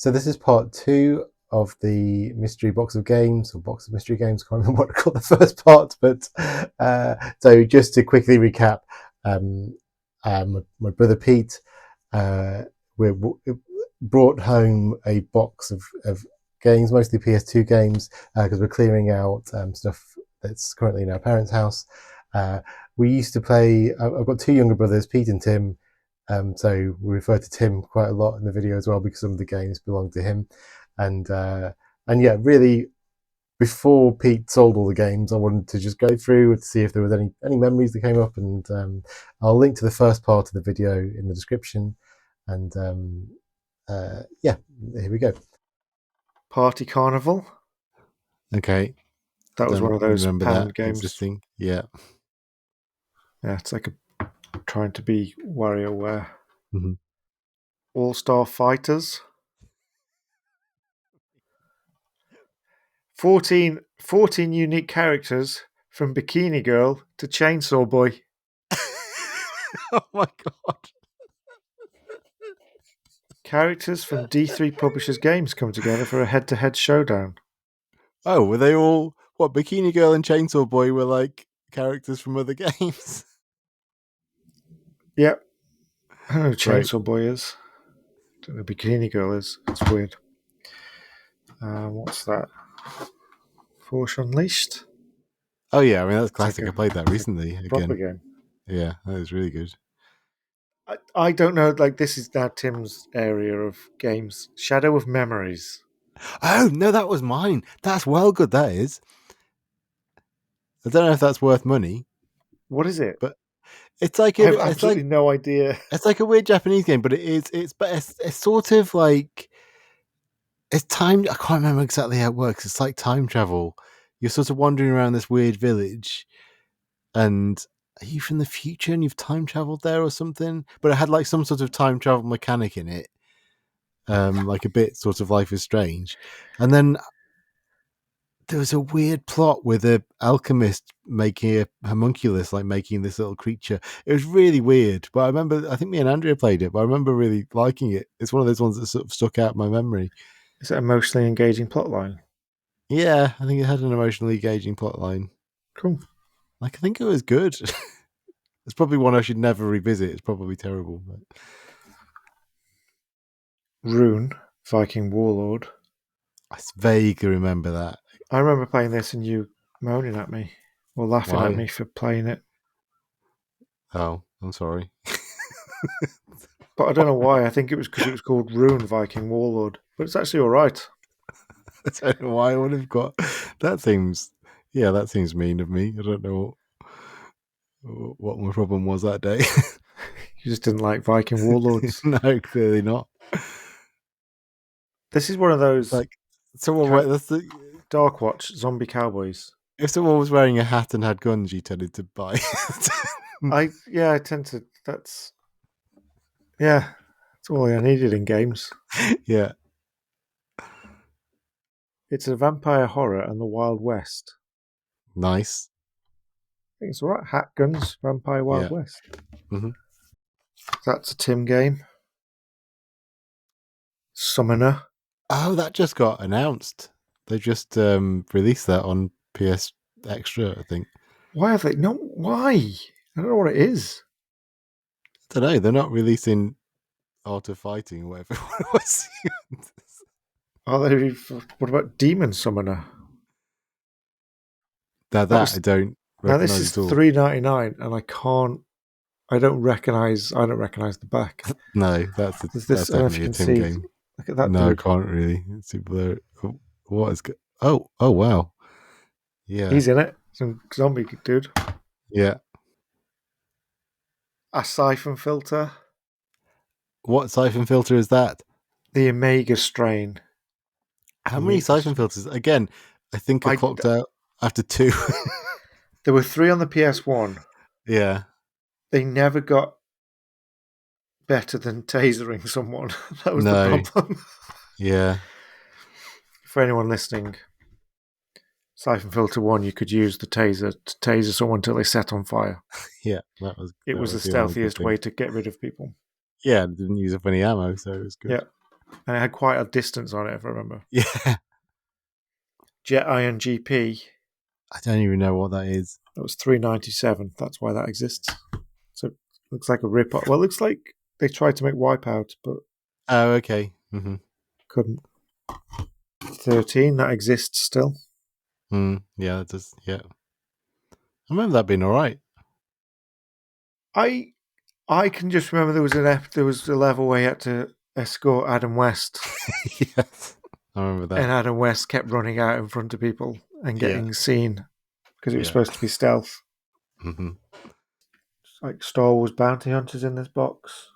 So this is part two of the mystery box of games, or box of mystery games. I can't remember what to call the first part, but so just to quickly recap, my brother Pete, we brought home a box of games, mostly PS2 games, because we're clearing out stuff that's currently in our parents' house. We used to play. I've got two younger brothers, Pete and Tim. So we refer to Tim quite a lot in the video as well because some of the games belong to him, and yeah, really, before Pete sold all the games, I wanted to just go through to see if there was any memories that came up, and I'll link to the first part of the video in the description, and yeah, here we go. Party Carnival. Okay, That was one of those remember pound that games. existing. Yeah, it's like trying to be WarioWare. mm-hmm. All-Star Fighters. 14 unique characters from Bikini Girl to Chainsaw Boy. Oh my god. Characters from D3 Publishers Games come together for a head-to-head showdown. Oh, were they all... What, Bikini Girl and Chainsaw Boy were like characters from other games? Yep. I don't know who Chainsaw Boy is. I don't know who Bikini Girl is. It's weird. What's that? Force Unleashed? Oh yeah, I mean, that's classic. Like I played that recently proper again. game. Yeah, that was really good. I don't know, like, this is now Tim's area of games. Shadow of Memories. Oh, no, that was mine. That's well good, that is. I don't know if that's worth money. What is it? But it's like... I have absolutely no idea. It's like a weird Japanese game, but it's sort of like... It's time... I can't remember exactly how it works. It's like time travel. You're sort of wandering around this weird village, and... Are you from the future and you've time traveled there or something? But it had like some sort of time travel mechanic in it. Like a bit sort of Life is Strange. And then there was a weird plot with an alchemist making a homunculus, like making this little creature. It was really weird. But I think me and Andrea played it, but I remember really liking it. It's one of those ones that sort of stuck out in my memory. Is it an emotionally engaging plotline? Yeah, I think it had an emotionally engaging plotline. Cool. Like, I think it was good. It's probably one I should never revisit. It's probably terrible. But... Rune, Viking Warlord. I vaguely remember that. I remember playing this and you moaning at me or laughing at me for playing it. Oh, I'm sorry. But I don't know why. I think it was because it was called Rune, Viking Warlord. But it's actually all right. I don't know why I would have got... That seems mean of me. I don't know what my problem was that day. You just didn't like Viking Warlords. No, clearly not. This is one of those... Like, that's the... Dark Watch, Zombie Cowboys. If someone was wearing a hat and had guns, you tended to buy it. I tend to... That's all I needed in games. Yeah. It's a vampire horror and the Wild West. Nice. I think it's all right. Hat, guns, Vampire Wild West. Mm-hmm. That's a Tim game. Summoner. Oh, that just got announced. They just released that on PS Extra, I think. Why have they? No, why? I don't know what it is. I don't know. They're not releasing Art of Fighting or whatever it was. Are they? What about Demon Summoner? I don't recognize. Now this is $3.99, and I don't recognize the back. No, that's definitely a Tim game. Look at that. No, dude. I can't really. It's too blurry. What is? Oh, wow. Yeah, he's in it. Some zombie dude. Yeah. A siphon filter. What siphon filter is that? The Omega strain. How many siphon filters? Again, I think I clocked out after 2. There were 3 on the PS1. Yeah. They never got better than tasering someone. That was the problem. Yeah. For anyone listening, Siphon Filter 1, you could use the taser to taser someone until they set on fire. Yeah, that was the stealthiest way to get rid of people. Yeah, it didn't use up any ammo, so it was good. Yeah. and it had quite a distance on it, if I remember. Yeah. Jet Iron GP. I don't even know what that is. That was $3.97. That's why that exists. So it looks like a rip off. Well, it looks like they tried to make Wipeout, but Oh, okay. couldn't. 13, that exists still. Yeah, that does. Yeah. I remember that being all right. I can just remember there was a level where you had to escort Adam West, Yes. I remember and that. Adam West kept running out in front of people and Yeah. getting seen because it was Yeah. supposed to be stealth. hmm It's like Star Wars Bounty Hunters in this box.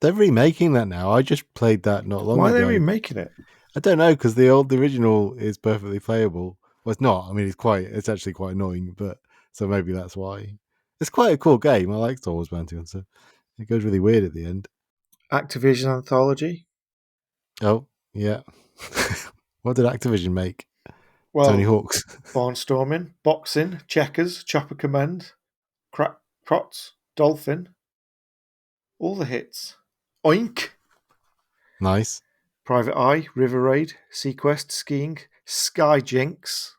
They're remaking that now. I just played that not long Why are they ago. remaking it? I don't know because the original is perfectly playable. Well, it's not. I mean, it's actually quite annoying, but so maybe that's why. It's quite a cool game. I like Star Wars Bounty Hunter. It goes really weird at the end. Activision Anthology. Oh, yeah. What did Activision make? Tony Well, Hawk's. Barnstorming, Boxing, Checkers, Chopper Command, Crots, Dolphin, all the hits. Oink, Nice. Private Eye, River Raid, Sequest, Skiing, Sky Jinx,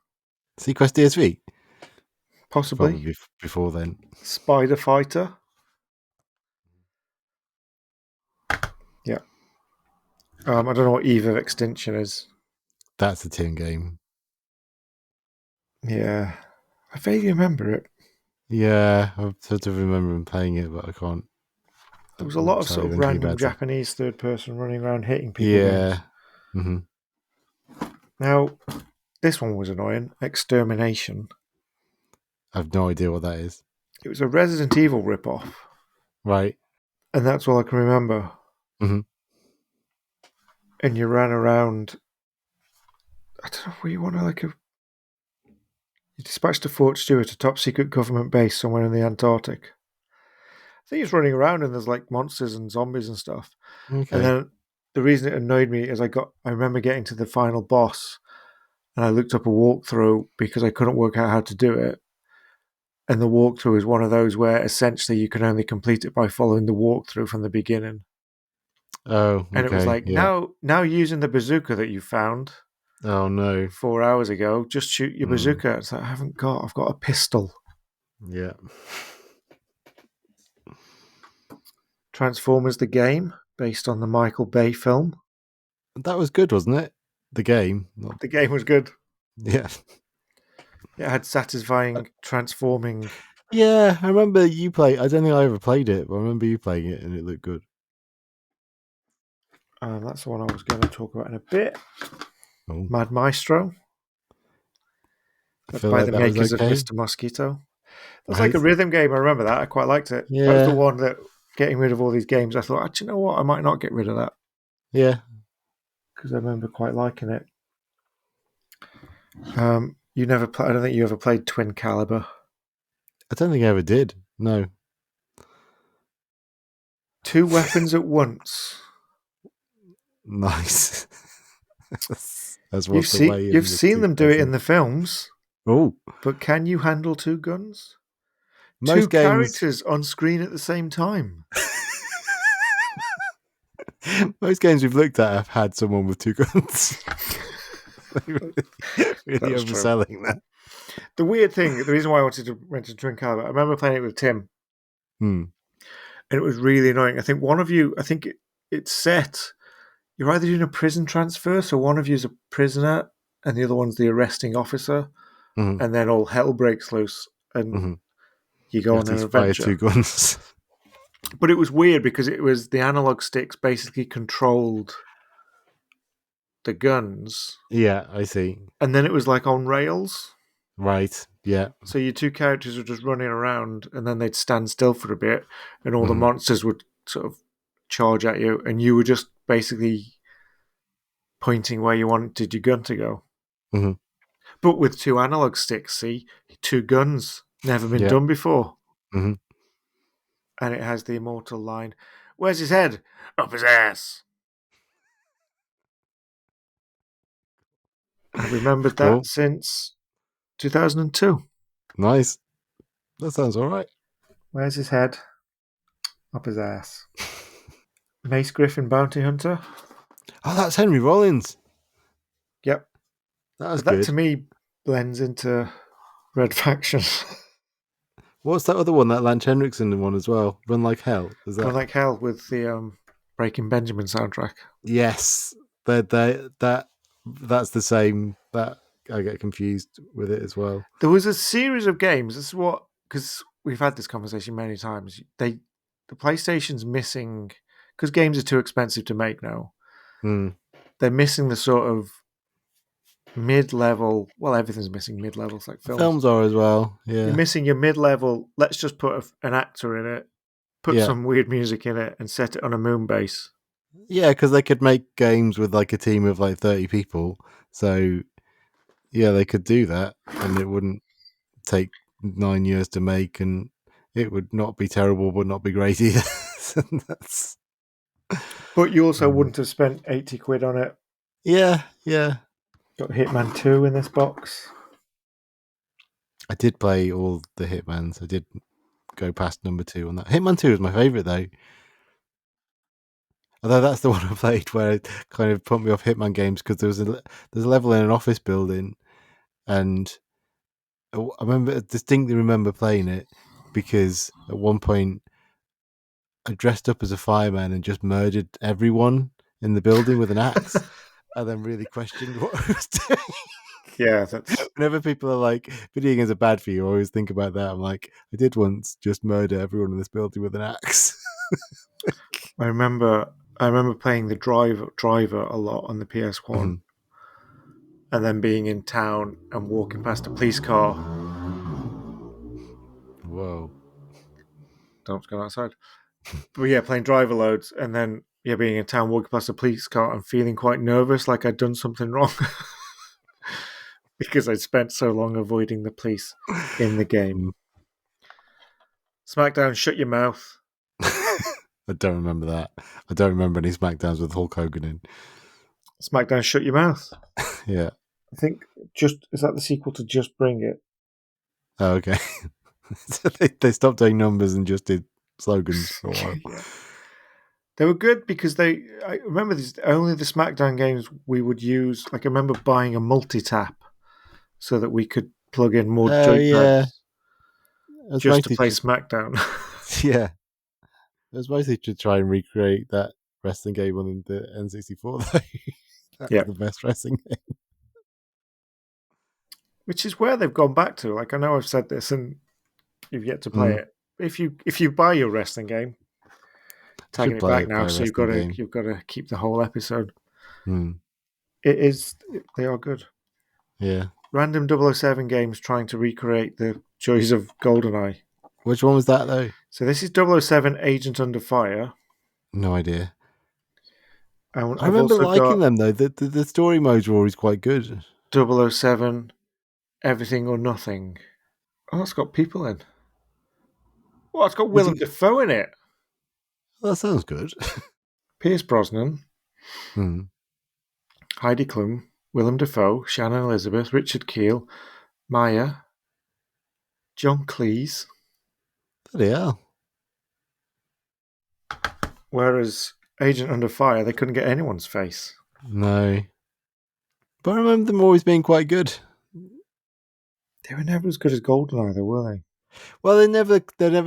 Sequest DSV. It's possibly, probably before then. Spider Fighter. Yeah. I don't know what Eve of Extinction is. That's a tin game. Yeah. I vaguely remember it. Yeah, I sort of remember him playing it, but I can't There was a lot of tell sort you of anything random about it. Japanese third person running around hitting people games. Yeah. hmm Now, this one was annoying. Extermination. I have no idea what that is. It was a Resident Evil ripoff, Right. and that's all I can remember. hmm And you ran around. I don't know where you want to You dispatched a Fort Stewart, a top secret government base somewhere in the Antarctic. I think he's running around and there's like monsters and zombies and stuff. And Okay. then the reason it annoyed me is I remember getting to the final boss and I looked up a walkthrough because I couldn't work out how to do it. And the walkthrough is one of those where essentially you can only complete it by following the walkthrough from the beginning. Oh, And it was okay. like, Yeah. now using the bazooka that you found Oh no. 4 hours ago, just shoot your Mm. bazooka. It's like, I've got a pistol. Yeah. Transformers the game, based on the Michael Bay film. That was good, wasn't it? The game. Not... The game was good. Yeah. It had satisfying transforming. Yeah, I remember you play. I don't think I ever played it, but I remember you playing it and it looked good. That's the one I was going to talk about in a bit. Oh. Mad Maestro. I That's feel by like the that was makers of okay. Mr. Mosquito. That's like Right. a rhythm game. I remember that. I quite liked it. That was the Yeah. one that getting rid of all these games. I thought, actually, you know what? I might not get rid of that Yeah. because I remember quite liking it. You never. I don't think you ever played Twin Caliber. I don't think I ever did. No. Two weapons at once. Nice. That's what's the way You've in the seen them do it in 2000s. the films, Oh, but can you handle two guns? Two most games. characters on screen at the same time. Most games we've looked at have had someone with two guns. really That's true. overselling that. The weird thing, the reason why I wanted to rent a Twin Caliber, I remember playing it with Tim, Hmm. and it was really annoying. I think one of you, it's set. You're either doing a prison transfer, so one of you is a prisoner, and the other one's the arresting officer, hmm and then all hell breaks loose, and hmm you You go have on to an fire two adventure. guns. But it was weird because it was the analog sticks basically controlled the guns, Yeah, I see. and then it was like on rails. Right. Yeah. So your two characters were just running around, and then they'd stand still for a bit, and all the hmm monsters would sort of charge at you, and you were just basically pointing where you wanted your gun to go. hmm But with two analog sticks, see, two guns, never been Yeah. done before. hmm And it has the immortal line, "Where's his head? Up his ass." I've remembered that Cool. since 2002. Nice. That sounds all right. Where's his head? Up his ass. Mace Griffin Bounty Hunter. Oh, that's Henry Rollins. Yep. That was But that good. to me blends into Red Faction. What's that other one? That Lance Henriksen one as well. Run Like Hell. Is Run that? Like Hell with the Breaking Benjamin soundtrack. Yes. That's the same. That I get confused with it as well. There was a series of games. This is what, because we've had this conversation many times. The PlayStation's missing, because games are too expensive to make now. Hmm. They're missing the sort of mid-level. Well, everything's missing mid-levels like films. Films are as well. You're Yeah. missing your mid-level. Let's just put an actor in it, put Yeah. some weird music in it, and set it on a moon base. Yeah, because they could make games with like a team of like 30 people. So yeah, they could do that, and it wouldn't take 9 years to make, and it would not be terrible, but not be great either. That's, But you also wouldn't have spent 80 quid on it. yeah, yeah. Got Hitman 2 in this box. I did play all the Hitmans. I did go past number 2 on that. Hitman 2 is my favourite though. Although that's the one I played where it kind of put me off Hitman games because there's a level in an office building, and I distinctly remember playing it because at one point I dressed up as a fireman and just murdered everyone in the building with an axe, and then really questioned what I was doing. Yeah, that's. Whenever people are like, video games are bad for you, I always think about that. I'm like, I did once just murder everyone in this building with an axe. I remember. I remember playing the driver a lot on the PS1, Mhm. and then being in town and walking past a police car. Whoa. Don't go outside. But yeah, playing driver loads, and then yeah, being in town, walking past a police car, and feeling quite nervous, like I'd done something wrong, because I'd spent so long avoiding the police in the game. Mm. SmackDown, shut your mouth. I don't remember that. I don't remember any SmackDowns with Hulk Hogan in. SmackDown, shut your mouth. Yeah. I think just is that the sequel to Just Bring It? Oh, okay. So they stopped doing numbers and just did slogans for a while. Yeah. They were good because I remember these only the SmackDown games we would use. Like I remember buying a multi-tap so that we could plug in more Oh yeah, joypads it was just to mostly play to, SmackDown. yeah, it was mostly to try and recreate that wrestling game on the N64. Though that was Yeah, the best wrestling game. which is where they've gone back to. Like I know I've said this and you've yet to play Mm. it. If you buy your wrestling game, I should tagging it back now, buy a so wrestling game. you've got to keep the whole episode. Mm. It is they are good. Yeah, Random 007 games trying to recreate the joys of GoldenEye. which one was that though? So this is 007 Agent Under Fire. No idea. And I I've remember also liking got them though. The story modes were always quite good. 007 Everything or Nothing. Oh, it's got people in. Oh, it's got Did Willem you? Dafoe in it. Well, that sounds good. Pierce Brosnan, Mm. Heidi Klum, Willem Dafoe, Shannon Elizabeth, Richard Keel, Maya, John Cleese. Bloody hell! Whereas Agent Under Fire, they couldn't get anyone's face. No, but I remember them always being quite good. They were never as good as GoldenEye, though, were they? Well, they never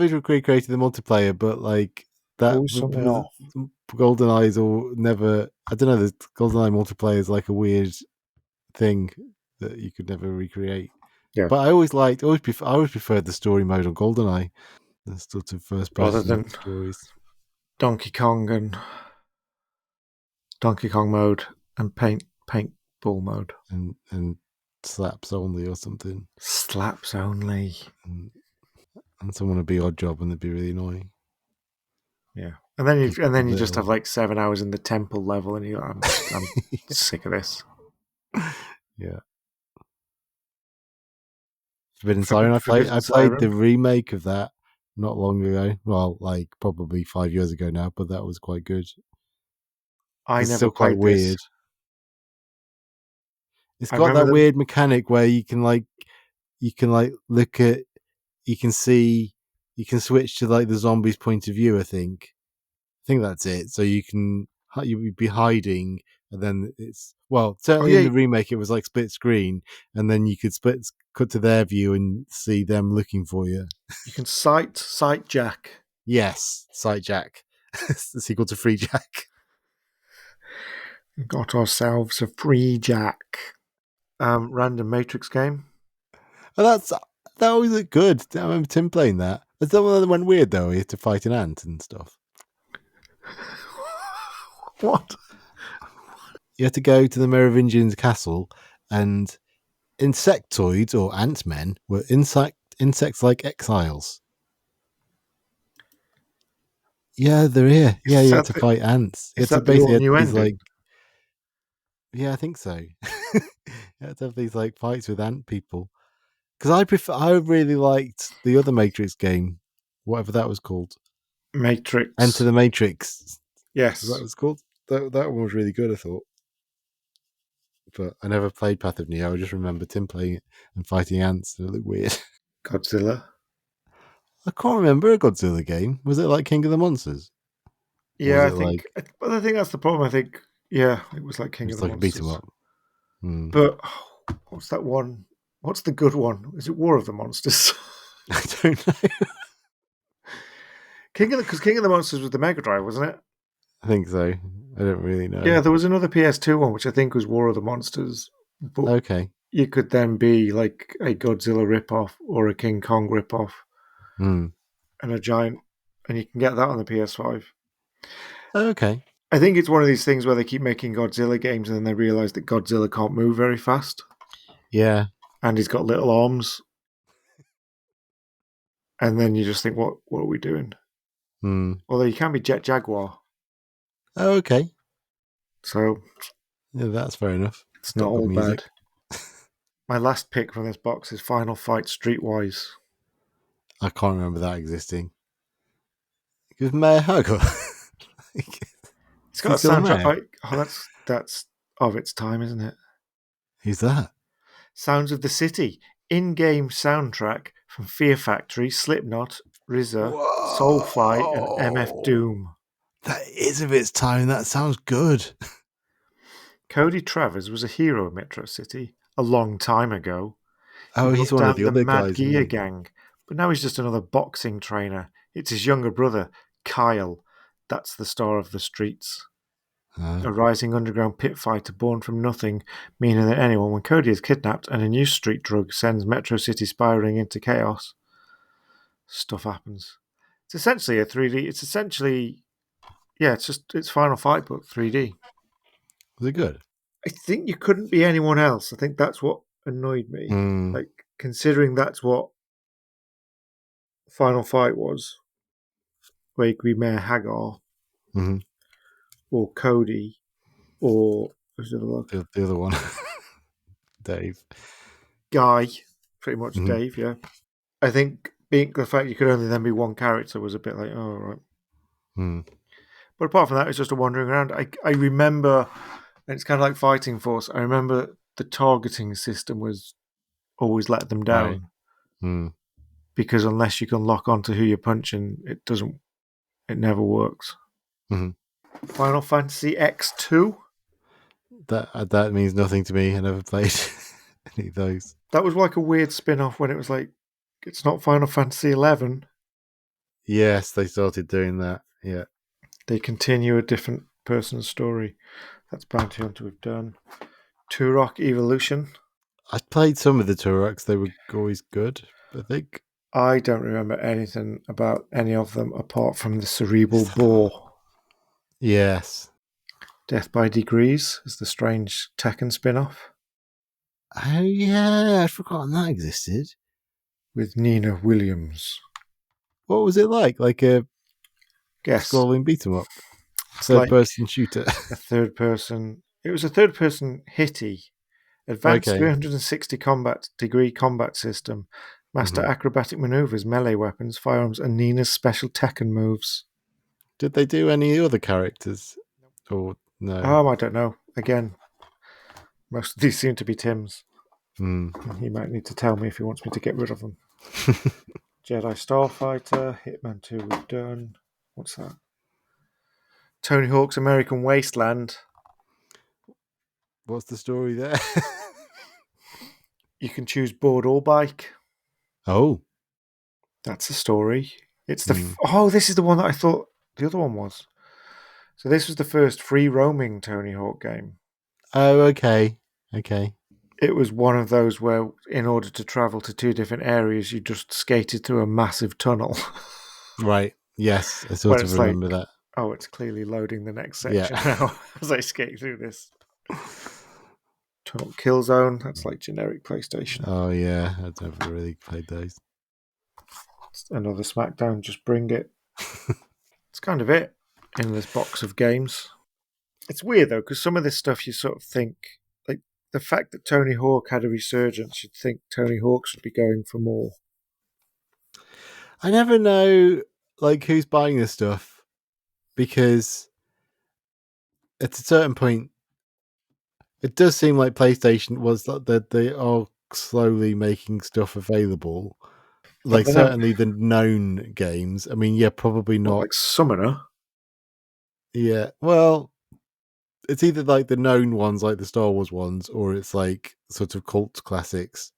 recreated the multiplayer, but like that Always something off. Golden Eyes or never. I don't know. The Golden Eye multiplayer is like a weird thing that you could never recreate. Yeah. But I always preferred the story mode on GoldenEye, the sort of first Rather person than stories Donkey Kong and Donkey Kong mode and paintball mode. and slaps only or something, Slaps only. and, and someone would be odd job and they'd be really annoying Yeah. because And then you just have little. like 7 hours in the temple level and you're like, I'm sick of this. Yeah. Forbidden Siren. Forbidden I played the Siren. remake of that not long ago. Well, like probably 5 years ago now, but that was quite good. I It's never still quite played this. weird. It's I got remember that them. weird mechanic where you can like look at you can see you can switch to like the zombie's point of view. I think that's it. So you can you'd be hiding, and then it's Oh certainly in yeah, the remake it was like split screen, and then you could cut to their view and see them looking for you. you can sight Jack. Yes, Sight Jack, it's the sequel to Free Jack. Got ourselves a free Jack. Random Matrix game. Oh, that always looked good. I remember Tim playing that. It's the one that went weird though. You had to fight an ant and stuff. What? You had to go to the Merovingian castle, and insectoids or ant men were insects like exiles. Yeah, they're here. Yeah, Is you had that to fight ants. You is had to that the all basically had new these ending? like, yeah, I think so. You had to have these like fights with ant people. Because I really liked the other Matrix game, whatever that was called. Enter Matrix. the Matrix. That Yes. was called. That one was really good, I thought. But I never played Path of Neo. I just remember Tim playing it and fighting ants. It looked weird. Godzilla. I can't remember a Godzilla game. Was it like King of the Monsters? Or was Yeah, it like but I think that's the problem. I think, yeah, it was like King of just the like a beat 'em Monsters. up? Hmm. But what's that one? What's the good one? Is it War of the Monsters? I don't know. Because King of the Monsters was the Mega Drive, wasn't it? I think so. I don't really know. Yeah, there was another PS2 one, which I think was War of the Monsters, but Okay. you could then be like a Godzilla ripoff or a King Kong ripoff Hmm. and a giant, and you can get that on the PS5. Okay. I think it's one of these things where they keep making Godzilla games and then they realize that Godzilla can't move very fast Yeah. and he's got little arms. And then you just think, what are we doing? Hmm. Although you can be Jet Jaguar, Okay. so Yeah, that's fair enough. it's It's not got good all bad. music. My last pick from this box is Final Fight Streetwise. I can't remember that existing. Give Mayor Hugger. It's Is he got a still a soundtrack mayor? by that's of its time, isn't it? Who's that? Sounds of the City, in-game soundtrack from Fear Factory, Slipknot, RZA, Soulfly, and MF Whoa! Doom. That is of its time. That sounds good. Cody Travers was a hero in Metro City a long time ago. He Oh, he's brought one of down the the other Mad guys, isn't Gear he? Gang, but now he's just another boxing trainer. It's his younger brother, Kyle. That's the star of the streets. Oh. A rising underground pit fighter born from nothing, meaning that anyone, when Cody is kidnapped and a new street drug sends Metro City spiraling into chaos, stuff happens. It's essentially a 3D. It's essentially, yeah, it's Final Fight, but 3D. Was it good? I think you couldn't be anyone else. I think that's what annoyed me. Mm. Like, considering that's what Final Fight was, where you could be Mayor Hagar Mm-hmm. or Cody or who's the other look? The other one, Dave. Guy, pretty much Mm-hmm. Dave, yeah. I think being the fact you could only then be one character was a bit like, oh right. Mm. But apart from that, it's just a wandering around. I remember, and it's kind of like Fighting Force. I remember the targeting system was always let them Right. down Mm. because unless you can lock onto who you're punching, it never works. Mm-hmm. Final Fantasy X2. That means nothing to me. I never played any of those. That was like a weird spin-off when it was like, it's not Final Fantasy 11. Yes, they started doing that. Yeah. They continue a different person's story. That's Bounty Hunter we've done. Turok Evolution. I played some of the Turoks. They were always good, I think. I don't remember anything about any of them apart from the Is cerebral that the one? bore. Yes. Death by Degrees is the strange Tekken spin-off Oh, yeah. I'd forgotten that existed. with Nina Williams. What was it like? Like a Guess. scrolling beat 'em up? It's Third like person shooter. a third person. It was a third person hitty. Advanced Okay. 360 combat degree combat system. Master Mm-hmm. acrobatic maneuvers, melee weapons, firearms, and Nina's special Tekken moves. Did they do any other characters? Or no? I don't know. Again, most of these seem to be Tim's. Hmm. He might need to tell me if he wants me to get rid of them. Jedi Starfighter, Hitman 2 we've done. What's that? Tony Hawk's American Wasteland. What's the story there? You can choose board or bike. Oh. That's the story. It's the Hmm. this is the one that I thought the other one was. So this was the first free roaming Tony Hawk game. Oh, okay. Okay. It was one of those where, in order to travel to two different areas, you just skated through a massive tunnel. Right. Yes, I Where sort of it's like, remember that. oh, it's clearly loading the next Yeah. section now as I skate through this tunnel. Killzone. That's like generic PlayStation. Oh, yeah. I've never really played those. It's another SmackDown. Just bring it. It's kind of it in this box of games. It's weird though, because some of this stuff you sort of think, like the fact that Tony Hawk had a resurgence, you'd think Tony Hawk should be going for more. I never know, like, who's buying this stuff because at a certain point, it does seem like PlayStation was that they are slowly making stuff available. But Like, then, certainly the known games. I mean, yeah, probably what, not. like Summoner? Yeah. Well, it's either like the known ones, like the Star Wars ones, or it's like sort of cult classics.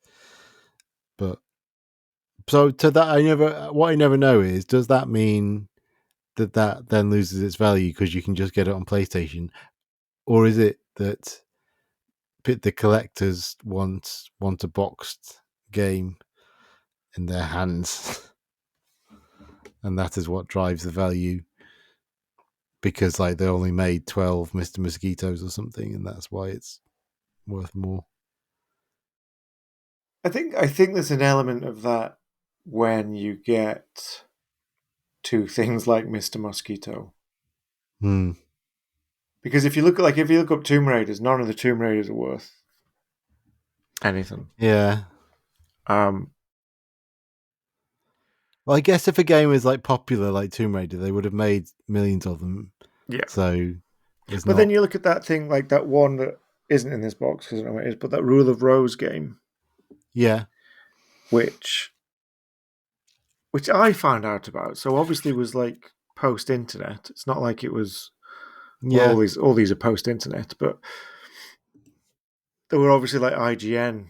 But so to that, what I never know is, does that mean that then loses its value because you can just get it on PlayStation, or is it that the collectors want a boxed game in their hands, and that is what drives the value? Because like they only made 12 Mr. Mosquitoes or something, and that's why it's worth more. I think there's an element of that when you get to things like Mr. Mosquito. Hmm. Because if you look up Tomb Raiders, none of the Tomb Raiders are worth anything. Yeah. Um, Well, I guess if a game is like popular, like Tomb Raider, they would have made millions of them. yeah. So it's But then not. you look at that thing like that one that isn't in this box because I don't know what it is, but that Rule of Rose game, Yeah. which which I found out about. So obviously was like post internet. It's not like it was well Yeah. all these are post internet, but there were obviously like IGN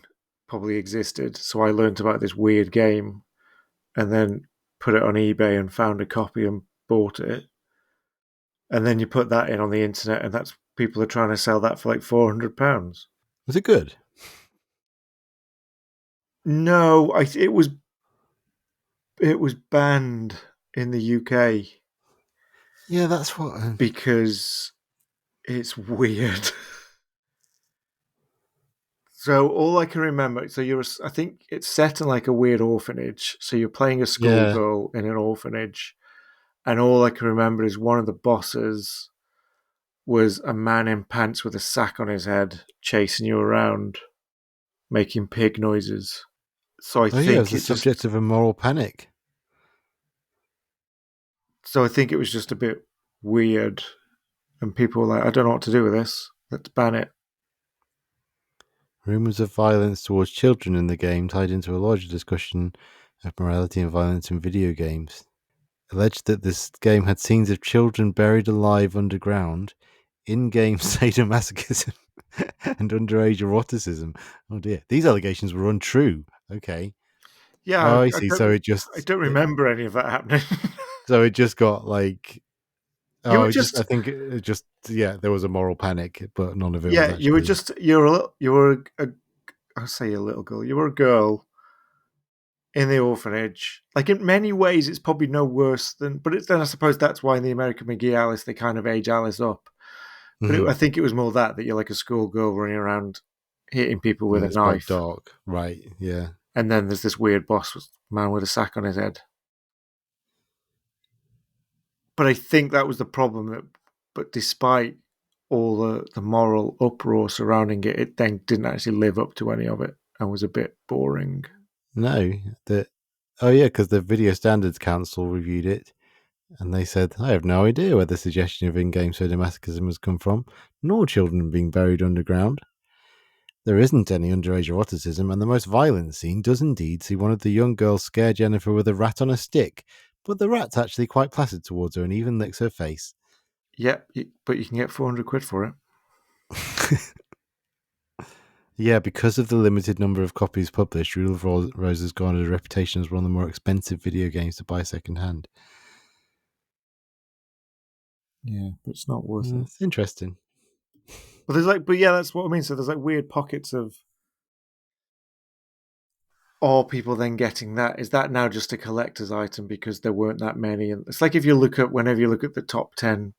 probably existed. So I learned about this weird game and then put it on eBay and found a copy and bought it. And then you put that in on the internet, and that's people are trying to sell that for like £400. Was it good? No, it was banned in the UK Yeah, that's what. because it's weird. So all I can remember, I think it's set in like a weird orphanage. So you're playing a Yeah. schoolgirl in an orphanage, and all I can remember is one of the bosses was a man in pants with a sack on his head chasing you around, making pig noises. So I Oh yeah, it think was the it just, subject of a moral panic. so I think it was just a bit weird, and people were like, I don't know what to do with this. Let's ban it. Rumors of violence towards children in the game tied into a larger discussion of morality and violence in video games. Alleged that this game had scenes of children buried alive underground, in-game sadomasochism, and underage eroticism. Oh dear, these allegations were untrue. Okay. Yeah, Oh, I I see. don't, I don't remember any of that happening. So it just got like, you were oh, I just, think it just, yeah, there was a moral panic, but none of it was yeah, actually. you were I say a little girl. You were a girl in the orphanage. Like in many ways, it's probably no worse than. But then I suppose that's why in the American McGee Alice they kind of age Alice up. But Mhm. I think it was more that you're like a schoolgirl running around hitting people with And a it's quite knife, dark, right? Yeah. and then there's this weird man with a sack on his head. But I think that was the problem. But despite all the moral uproar surrounding it, it then didn't actually live up to any of it and was a bit boring. No, that. Oh yeah, because the Video Standards Council reviewed it, and they said, I have no idea where the suggestion of in-game sadomasochism has come from, nor children being buried underground. There isn't any underage eroticism, and the most violent scene does indeed see one of the young girls scare Jennifer with a rat on a stick, but the rat's actually quite placid towards her and even licks her face. Yep, but you can get 400 quid for it. Yeah, because of the limited number of copies published, Rule of Rose has garnered a reputation as one of the more expensive video games to buy second hand. Yeah, but it's not worth it. It's interesting. But there's like, but yeah, that's what I mean. So there's like weird pockets of all people then getting that. Is that now just a collector's item because there weren't that many? And it's like if you look at whenever you look at the top 10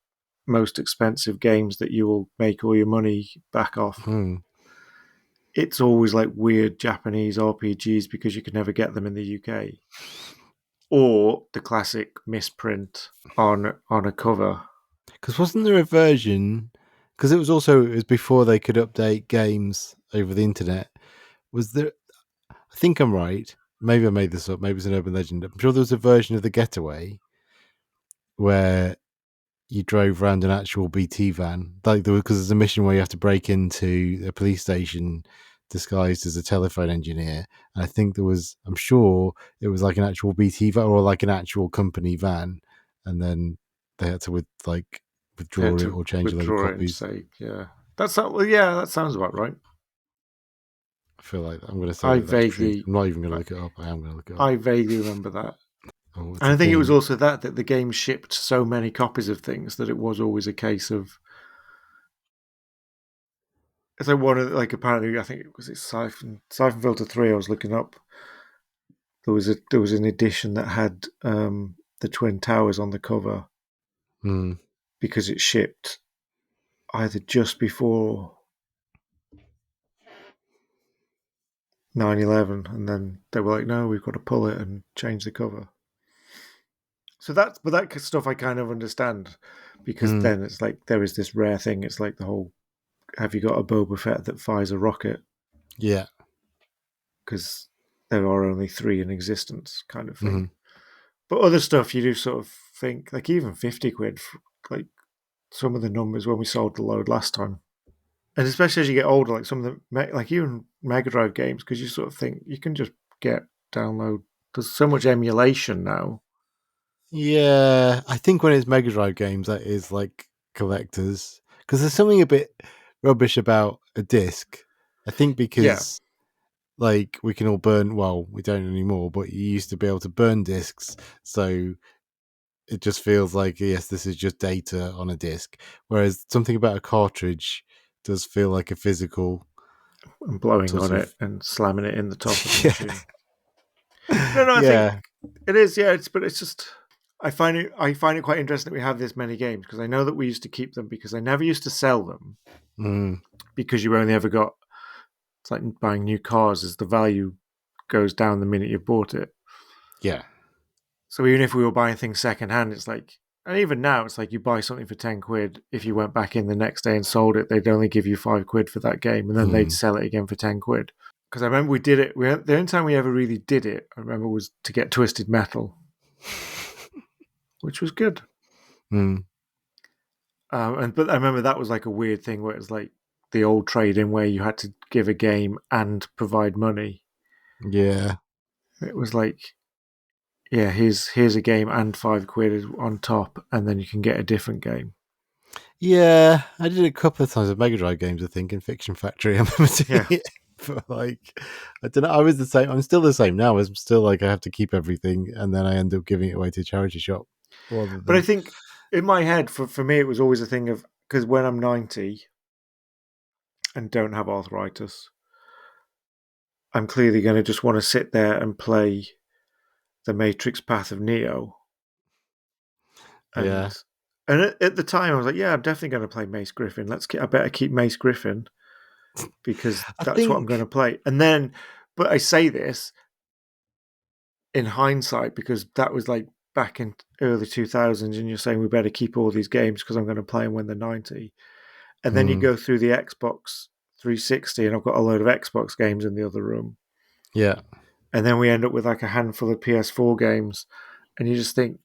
most expensive games that you will make all your money back off, Mm. it's always like weird Japanese RPGs because you can never get them in the UK, or the classic misprint on a cover. Because wasn't there a version? Because it was before they could update games over the internet. Was there? I think I'm right. Maybe I made this up. Maybe it's an urban legend. I'm sure there was a version of the Getaway where you drove around an actual BT van, like because there's a mission where you have to break into a police station disguised as a telephone engineer. And I think I'm sure it was like an actual BT van or like an actual company van, and then they had to They had withdraw it to or change a load of withdraw it and copies. say, yeah, that's not. Well, yeah, that sounds about right. I feel like I'm going to say I that that's true. vaguely, I'm not even going to I, look it up. I am going to look it up. I vaguely remember that. Oh, it's And a I think it was thing. also that the game shipped so many copies of things that it was always a case of. It's like one of like apparently I think it was Siphon Filter 3. I was looking up. There was an edition that had the Twin Towers on the cover Mm, because it shipped either just before 9/11, and then they were like, no, we've got to pull it and change the cover. So but that stuff I kind of understand because mm, then it's like there is this rare thing. It's like the whole have you got a Boba Fett that fires a rocket? yeah. Because there are only three in existence, kind of thing. Mm, But other stuff you do sort of think, like even 50 quid, like some of the numbers when we sold the load last time. And especially as you get older, like some of the, like even Mega Drive games, because you sort of think you can just download. There's so much emulation now. yeah, I think when it's Mega Drive games, that is like collectors because there's something a bit rubbish about a disc. I think Yeah. because like we can all burn. Well, we don't anymore, but you used to be able to burn discs, so it just feels like yes, this is just data on a disc. Whereas something about a cartridge does feel like a physical And blowing sort on it of and slamming it in the top of the yeah, machine. No, no, I think yeah, it is. Yeah, but it's just I find it quite interesting that we have this many games because I know that we used to keep them because I never used to sell them mm, because you only ever got it's like buying new cars as the value goes down the minute you've bought it. yeah, So even if we were buying things secondhand, it's like, and even now, it's like you buy something for 10 quid. If you went back in the next day and sold it, they'd only give you 5 quid for that game and then they'd mm, sell it again for 10 quid. Because I remember we did it, the only time we ever really did it, I remember was to get Twisted Metal, which was good. mm, But I remember that was like a weird thing where it was like the old trade in where you had to give a game and provide money. yeah. It was like, yeah, here's a game and 5 quid on top, and then you can get a different game. Yeah, I did it a couple of times with Mega Drive games, I think, in Fiction Factory. I remember doing Yeah, it for like, I don't know, I was the same. I'm still the same now. I'm still like, I have to keep everything and then I end up giving it away to a charity shop rather but I than, think in my head, for me, it was always a thing of because when I'm 90 and don't have arthritis, I'm clearly going to just want to sit there and play the Matrix Path of Neo. yeah. And at the time, I was like, yeah, I'm definitely going to play Mace Griffin. I better keep Mace Griffin because I that's what I'm going think, to play. And then, but I say this in hindsight because that was like back in early 2000s, and you're saying we better keep all these games because I'm going to play them when they're 90. And then you mm, go through the Xbox 360, and I've got a load of Xbox games in the other room. yeah, And then we end up with like a handful of PS4 games, and you just think,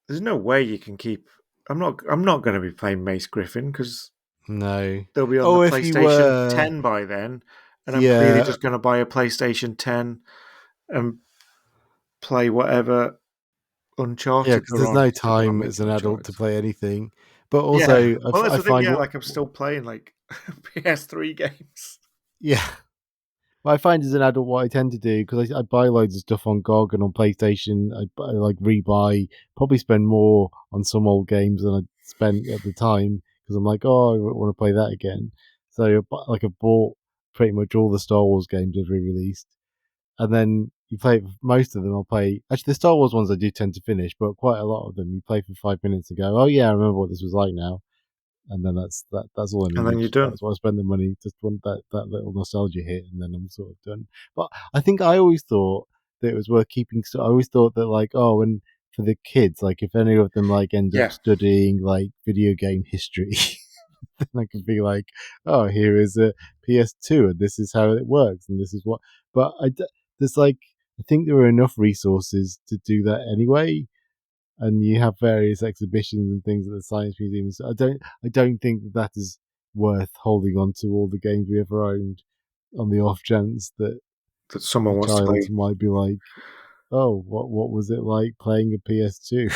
there's no way you can keep. I'm not going to be playing Mace Griffin because no. they'll be on the Oh, if you PlayStation were, 10 by then, and I'm clearly yeah, just going to buy a PlayStation 10 and play whatever yeah, Uncharted because are there's on. no Even though I'm time as into an adult Uncharted. to play anything. But Yeah. also, Well, that's I the thing. find Yeah, what, like I'm still playing like PS3 games. yeah, what I find as an adult, what I tend to do, because I buy loads of stuff on GOG and on PlayStation, I like rebuy, probably spend more on some old games than I spent at the time, because I'm like, oh, I want to play that again. So, like, I bought pretty much all the Star Wars games they've re-released, and then you play most of them. I'll play actually the Star Wars ones I do tend to finish, but quite a lot of them you play for 5 minutes and go, oh yeah, I remember what this was like now, and then that's all I And then needed. you're done. That's why I spent the money. Just want that little nostalgia hit, and then I'm sort of done. But I think I always thought that it was worth keeping. So I always thought that like, oh, and for the kids, like if any of them like end up Yeah. studying like video game history, then I could be like, oh, here is a PS2, and this is how it works, and this is what. But there's like, I think there are enough resources to do that anyway, and you have various exhibitions and things at the science museum. So I don't think that is worth holding on to all the games we ever owned on the off chance that That someone a wants to child play. might be like, oh, what was it like playing a PS2?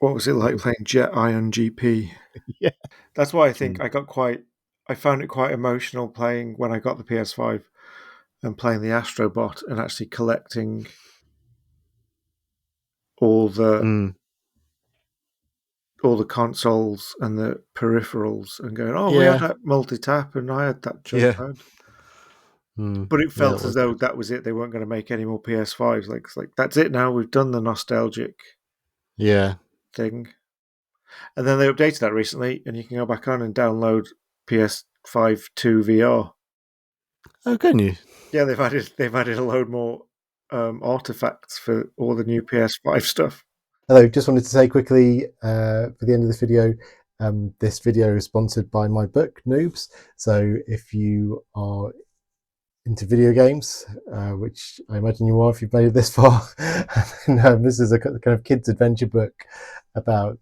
What was it like playing Jet Iron GP? Yeah, That's why I think true. I got quite. I found it quite emotional playing when I got the PS5 and playing the Astrobot and actually collecting all the Mm, all the consoles and the peripherals and going, oh, we had yeah, that multi tap and I had that yeah, joypad. mm, But it yeah. felt as though that was it. They weren't going to make any more PS5s. Like, it's like that's it now. We've done the nostalgic Yeah. thing. And then they updated that recently, and you can go back on and download PS5 2 VR. Oh, can you? Yeah, they've added a load more artifacts for all the new PS5 stuff. Hello, just wanted to say quickly for the end of this video, this video is sponsored by my book, Noobs. So if you are into video games, which I imagine you are if you've made it this far, and, this is a kind of kids' adventure book about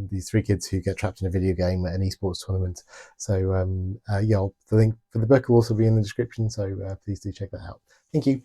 these three kids who get trapped in a video game at an esports tournament. So yeah, the link for the book will also be in the description, so please do check that out. Thank you.